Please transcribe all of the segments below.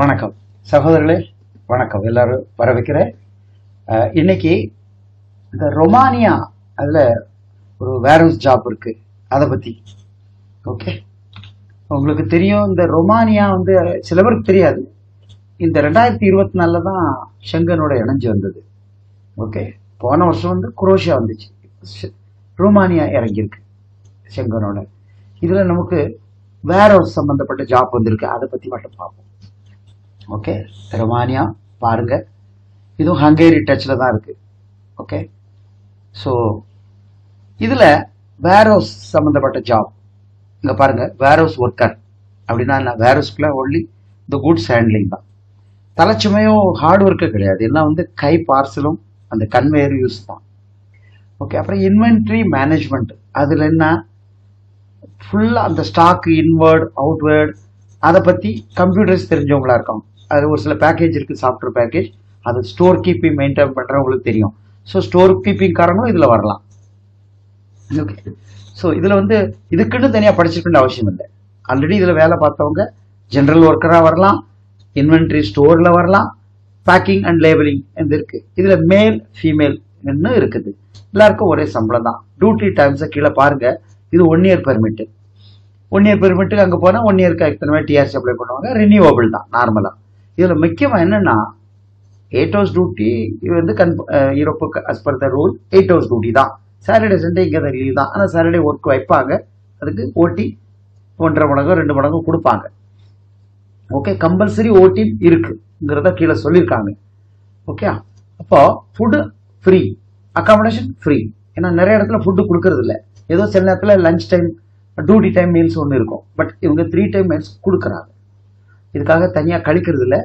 வணக்கம் சகோதரர்களே, வணக்கம். எல்லாரும் வர வைக்கிறேன். இன்னைக்கு இந்த ரொமானியா அதில் ஒரு வேர்ஹவுஸ் ஜாப் இருக்கு, அதை பற்றி. ஓகே, உங்களுக்கு தெரியும், இந்த ரொமானியா சில பேருக்கு தெரியாது. இந்த 2024 தான் ஷெங்கனோட இணைஞ்சு வந்தது. ஓகே, போன வருஷம் குரோஷியா வந்துச்சு, ரொமானியா இறங்கியிருக்கு ஷெங்கனோட. இதில் நமக்கு வேர்ஹவுஸ் சம்பந்தப்பட்ட ஜாப் வந்திருக்கு, அதை பற்றி மட்டும் பார்ப்போம். ஓகே, ரொமானியா பாருங்க, இதுவும் ஹங்கேரி டச்சில் தான் இருக்கு. ஓகே, ஸோ இதில் வேர்ஹவுஸ் சம்மந்தப்பட்ட ஜாப் இங்கே பாருங்க. வேர்ஹவுஸ் ஒர்க்கர் அப்படின்னா என்ன? வேர்ஹவுஸ்க்குள்ள ஒன்லி இந்த குட்ஸ் ஹேண்ட்லிங் தான், தலைச்சுமையும் ஹார்ட் ஒர்க்கு கிடையாது. எல்லாம் கை பார்சலும் அந்த கன்வேயர் யூஸ் தான். ஓகே, அப்புறம் இன்வென்ட்ரி மேனேஜ்மெண்ட், அதில் என்ன ஃபுல்லாக அந்த ஸ்டாக் இன்வேர்ட் அவுட்வேர்ட் அதை பற்றி கம்ப்யூட்டர்ஸ் தெரிஞ்சவங்களா இருக்கும். அது ஒரு சில பேக்கேஜ் இருக்குது, சாஃப்ட்வேர் பேக்கேஜ், அது ஸ்டோர் கீப்பிங் மெயின்டைன் பண்ணுறவங்களுக்கு தெரியும். ஸோ ஸ்டோர் கீப்பிங் காரங்களும் இதில் வரலாம். ஓகே, ஸோ இதில் இதுக்குன்னு தனியாக படிச்சிருக்க அவசியம் இல்லை. ஆல்ரெடி இதில் வேலை பார்த்தவங்க ஜென்ரல் ஒர்க்கராக வரலாம், இன்வென்ட்ரி ஸ்டோரில் வரலாம், பேக்கிங் அண்ட் லேபிளிங் இருக்கு. இதில் மேல் ஃபீமேல் இருக்குது. எல்லாருக்கும் ஒரே சம்பளம் தான். டியூட்டி டைம்ஸை கீழே பாருங்க. இது 1 இயர் பெர்மிட்டு. 1 இயர் பெர்மிட்டுக்கு அங்கே போனால் 1 இயருக்கு எத்தனை டிஆர்சி அப்ளை பண்ணுவாங்க, ரினியூவபிள் தான் நார்மலாக. இதில் முக்கியமாக என்னென்னா 8 hours டியூட்டி. இது யூரோப்புக்கு as per the rule 8 hours duty தான். சாட்டர்டே சண்டே இங்கே தான் லீவ் தான். ஆனால் சாட்டர்டே ஒர்க் வைப்பாங்க, அதுக்கு ஓட்டி 1.5 மடங்கு 2 மடங்கு கொடுப்பாங்க. ஓகே, கம்பல்சரி ஓட்டி இருக்குங்கிறத கீழே சொல்லியிருக்காங்க. ஓகே, அப்போ ஃபுட்டு ஃப்ரீ, அக்காமடேஷன் ஃப்ரீ. ஏன்னா நிறைய இடத்துல ஃபுட்டு கொடுக்கறது இல்லை. ஏதோ சில நேரத்தில் lunch time duty time meals ஒன்று இருக்கும், பட் இவங்க 3 டைம் மீல்ஸ் கொடுக்குறாங்க. இதுக்காக தனியாக கழிக்கிறது இல்லை.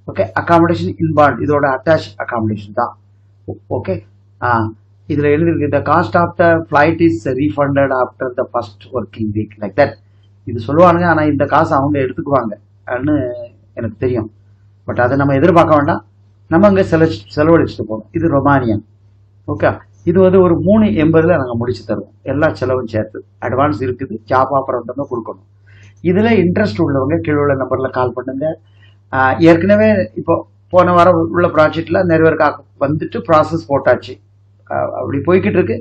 ஓகே, அக்காமடேஷன் இன்பாண்ட், இதோட அட்டாச் அக்காமடேஷன் தான். ஓகே, இதில் எழுதிருக்கு, the cost of the flight is refunded after the first working week, like that. இது சொல்லுவானுங்க, ஆனால் இந்த காசு அவங்க எடுத்துக்குவாங்கன்னு எனக்கு தெரியும். பட் அதை நம்ம எதிர்பார்க்க வேண்டாம், நம்ம அங்கே செலவழிச்சுட்டு போகணும். இது ரொமானியன். ஓகே, இது ஒரு 380 நாங்கள் முடிச்சு தருவோம், எல்லா செலவும் சேர்த்து. அட்வான்ஸ் இருக்குது, ஜாப் ஆஃபர் வந்தோம்னா கொடுக்கணும். இதில் இன்ட்ரெஸ்ட் உள்ளவங்க கீழே உள்ள நம்பரில் கால் பண்ணுங்க. ஏற்கனவே இப்போ போன வாரம் உள்ள ப்ராஜெக்டில் நிறைய பேருக்கு வந்துட்டு ப்ராசஸ் போட்டாச்சு, அப்படி போய்கிட்டு இருக்கு.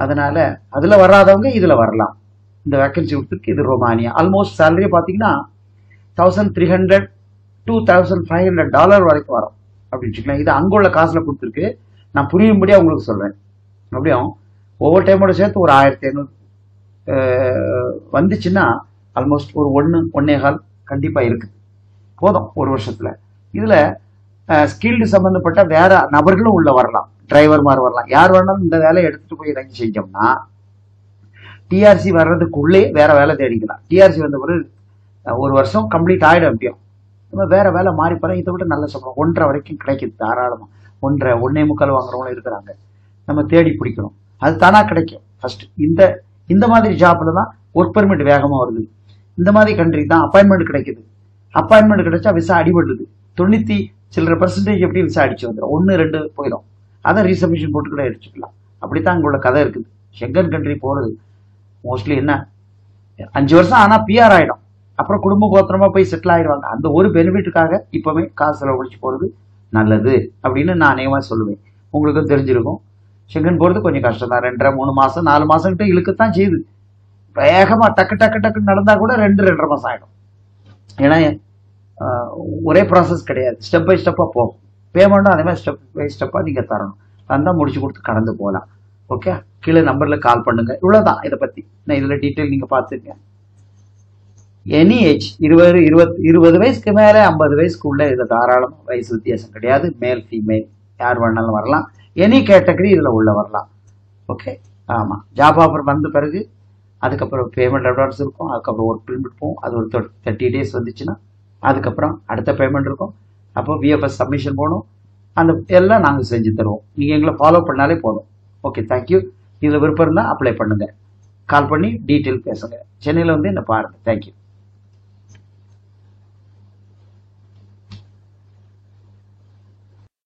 அதனால அதில் வராதவங்க இதில் வரலாம். இந்த வேக்கன்சி கொடுத்துருக்கு. இது ரொமானியா. ஆல்மோஸ்ட் சேலரி பார்த்தீங்கன்னா $1,300 to $2,500 வரைக்கும் வரும் அப்படின்னு வச்சுக்கலாம். இது அங்குள்ள காசில் கொடுத்துருக்கு. நான் புரியும்படியாக உங்களுக்கு சொல்கிறேன். அப்படியும் ஒவ்வொரு டைமோட சேர்த்து ஒரு 1,500 வந்துச்சுன்னா ஆல்மோஸ்ட் ஒரு 1.25 கண்டிப்பாக இருக்குது, போதும் ஒரு வருஷத்தில். இதில் ஸ்கில்டு சம்மந்தப்பட்ட வேற நபர்களும் உள்ள வரலாம், டிரைவர் மாதிரி வரலாம். யார் வேணாலும் இந்த வேலையை எடுத்துகிட்டு போய் இறங்கி செஞ்சோம்னா டிஆர்சி வர்றதுக்குள்ளே வேற வேலை தேடிக்கலாம். டிஆர்சி வந்த பிறகு ஒரு வருஷம் கம்ப்ளீட் ஆகிடும். எப்படியும் நம்ம வேற வேலை மாறி போகிறோம். இதை விட நல்ல சம்பளம் 1.5 வரைக்கும் கிடைக்குது தாராளமாக. 1.25 வாங்குறவங்களும் இருக்கிறாங்க. நம்ம தேடி பிடிக்கணும், அது தானா கிடைக்கும். ஃபர்ஸ்ட் இந்த மாதிரி ஜாப்ல தான் ஒர்க் பெர்மிட் வேகமாக வருது. இந்த மாதிரி கண்ட்ரி தான் அப்பாயின்மெண்ட் கிடைக்குது. அப்பாயின்மெண்ட் கிடைச்சா விசா அடிபடுது. 90% எப்படி விசா அடிச்சு வந்துடும், 1-2 போயிடும். அதை ரீசப்மிஷன் போட்டு கூட அடிச்சுக்கலாம். அப்படித்தான் அங்கே உள்ள கதை இருக்குது. ஷெங்கன் கண்ட்ரி போகிறது மோஸ்ட்லி என்ன 5 வருஷம் ஆனால் பிஆர் ஆகிடும். அப்புறம் குடும்ப கோத்திரமா போய் செட்டில் ஆகிடுவாங்க. அந்த ஒரு பெனிஃபிட்டுக்காக இப்போவே காசு செலவழிச்சு போகிறது நல்லது அப்படின்னு நான் அநேகமாக சொல்லுவேன். உங்களுக்கும் தெரிஞ்சிருக்கும், ஷெங்கன் போகிறது கொஞ்சம் கஷ்டம் தான். 2.5-3 மாதம் 4 மாதம் கிட்ட இழுக்கத்தான் செய்யுது. வேகமாக டக்குன்னு நடந்தால் கூட 2-2.5 மாதம் ஆகிடும். ஏன்னா ஒரே ப்ராசஸ் கிடையாது, ஸ்டெப் பை ஸ்டெப்பாக போகும். பேமெண்ட்டும் அதே மாதிரி ஸ்டெப் பை ஸ்டெப்பாக நீங்கள் தரணும். தந்தால் முடிச்சு கொடுத்து கடந்து போகலாம். ஓகே, கீழே நம்பரில் கால் பண்ணுங்க. இவ்வளோதான் இதை பற்றி. நான் இதில் டீட்டெயில் நீங்கள் பார்த்துருக்கேன். எனி ஏஜ் 20 வயசுக்கு மேலே 50 வயசுக்குள்ள இதில் தாராளமாக வயசு வித்தியாசம் கிடையாது. மேல் ஃபீமேல் யார் வேணாலும் வரலாம். எனி கேட்டகரி இதில் உள்ள வரலாம். ஓகே, ஆமாம். ஜாப் ஆஃபர் வந்த பிறகு அதுக்கப்புறம் பேமெண்ட் அட்வான்ஸ் இருக்கும், அதுக்கப்புறம் ஒர்க் பெர்மிட் போகும். அது ஒரு 30 days வந்துச்சுன்னா அதுக்கப்புறம் அடுத்த பேமெண்ட் இருக்கும். அப்போ விஎஃப்எஸ் சப்மிஷன் போகணும். அந்த எல்லாம் நாங்கள் செஞ்சு தருவோம். நீங்கள் எங்களை ஃபாலோ பண்ணாலே போதும். Okay, thank you. இதில் விருப்பம் இருந்தால் அப்ளை பண்ணுங்கள். கால் பண்ணி டீட்டெயில் பேசுங்க. சென்னையில் என்ன பாருங்கள். தேங்க்யூ.